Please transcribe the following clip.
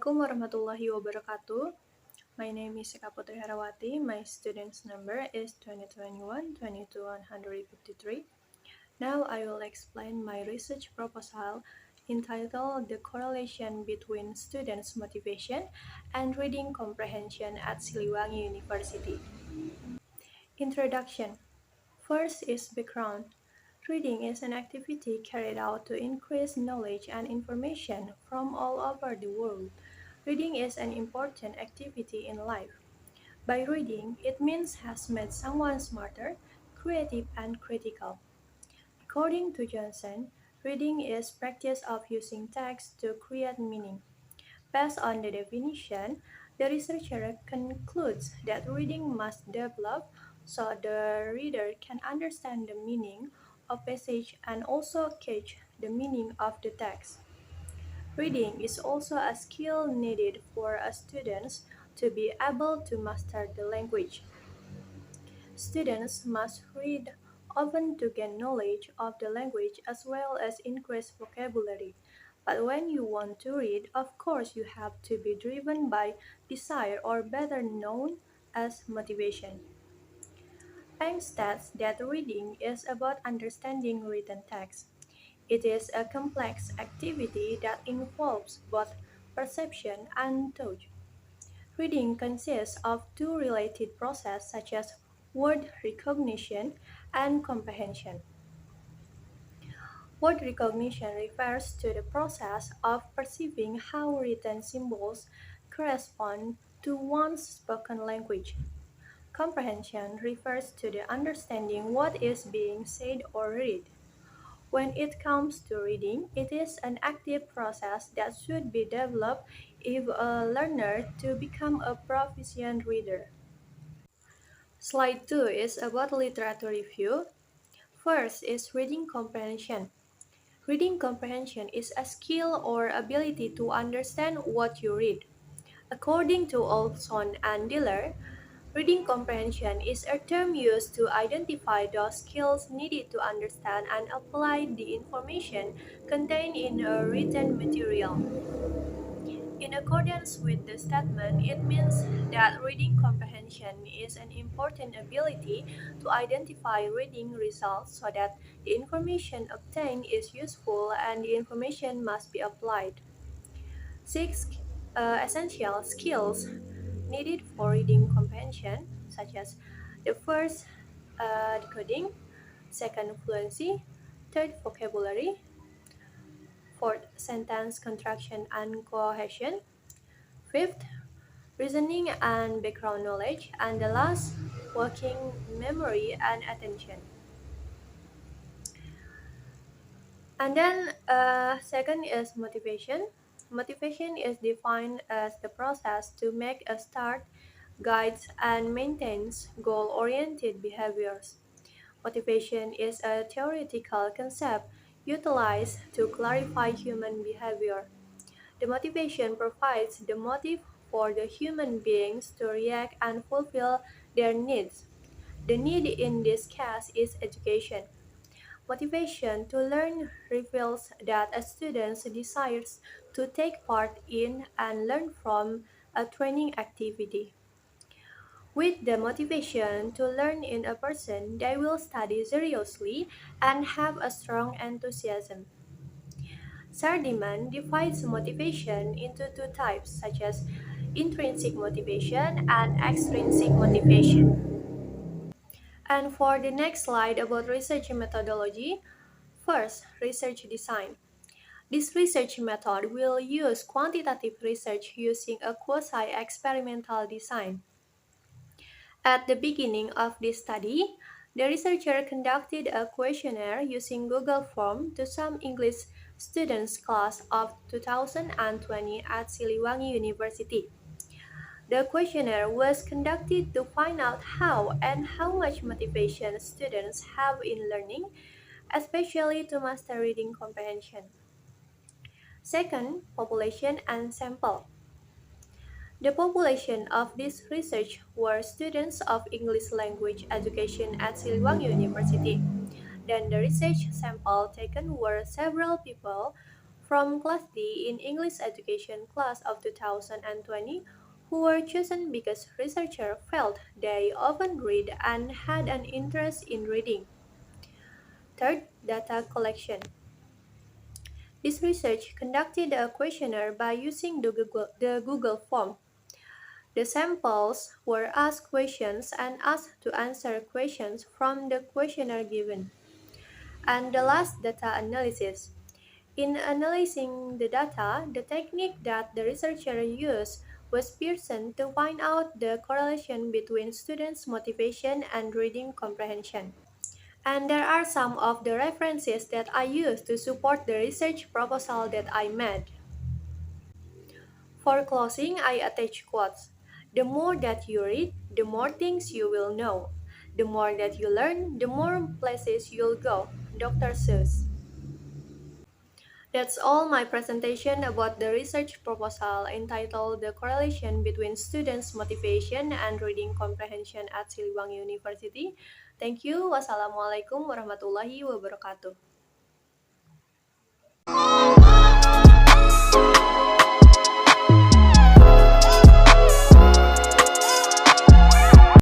Assalamualaikum warahmatullahi wabarakatuh. My name is Eka Putri Herawati. My student's number is 2021-22-153. Now I will explain my research proposal entitled The Correlation Between Students' Motivation and Reading Comprehension at Siliwangi University. Introduction. First is background. Reading is an activity carried out to increase knowledge and information from all over the world. Reading is an important activity in life. By reading, it means has made someone smarter, creative, and critical. According to Johnson, reading is practice of using text to create meaning. Based on the definition, the researcher concludes that reading must develop so the reader can understand the meaning of passage and also catch the meaning of the text. Reading is also a skill needed for students to be able to master the language. Students must read often to gain knowledge of the language as well as increase vocabulary. But when you want to read, of course you have to be driven by desire or better known as motivation. Peng states that reading is about understanding written text. It is a complex activity that involves both perception and thought. Reading consists of two related processes such as word recognition and comprehension. Word recognition refers to the process of perceiving how written symbols correspond to one's spoken language. Comprehension refers to the understanding what is being said or read. When it comes to reading, it is an active process that should be developed if a learner to become a proficient reader. Slide 2 is about literature review. First is reading comprehension. Reading comprehension is a skill or ability to understand what you read. According to Olson and Diller, reading comprehension is a term used to identify those skills needed to understand and apply the information contained in a written material. In accordance with the statement, it means that reading comprehension is an important ability to identify reading results so that the information obtained is useful and the information must be applied. Six essential skills needed for reading comprehension, such as the first, decoding, second, fluency, third, vocabulary, fourth, sentence construction and cohesion, fifth, reasoning and background knowledge, and the last, working memory and attention. And then second is motivation. Motivation is defined as the process to make a start, guides, and maintains goal-oriented behaviors. Motivation is a theoretical concept utilized to clarify human behavior. The motivation provides the motive for the human beings to react and fulfill their needs. The need in this case is education. Motivation to learn reveals that a student desires to take part in and learn from a training activity. With the motivation to learn in a person, they will study seriously and have a strong enthusiasm. Sardiman divides motivation into two types, such as intrinsic motivation and extrinsic motivation. And for the next slide about research methodology, first, research design. This research method will use quantitative research using a quasi-experimental design. At the beginning of this study, the researcher conducted a questionnaire using Google Form to some English students class of 2020 at Siliwangi University. The questionnaire was conducted to find out how and how much motivation students have in learning, especially to master reading comprehension. Second, population and sample. The population of this research were students of English language education at Siliwangi University. Then the research sample taken were several people from Class D in English Education class of 2020 who were chosen because researchers felt they often read and had an interest in reading. Third, data collection. This research conducted a questionnaire by using the Google form. The samples were asked questions and asked to answer questions from the questionnaire given. And the last, data analysis. In analyzing the data, the technique that the researcher used was Pearson to find out the correlation between students' motivation and reading comprehension. And there are some of the references that I used to support the research proposal that I made. For closing, I attach quotes. The more that you read, the more things you will know. The more that you learn, the more places you'll go. Dr. Seuss. That's all my presentation about the research proposal entitled The Correlation Between Students' Motivation and Reading Comprehension at Siliwangi University. Thank you. Wassalamualaikum warahmatullahi wabarakatuh.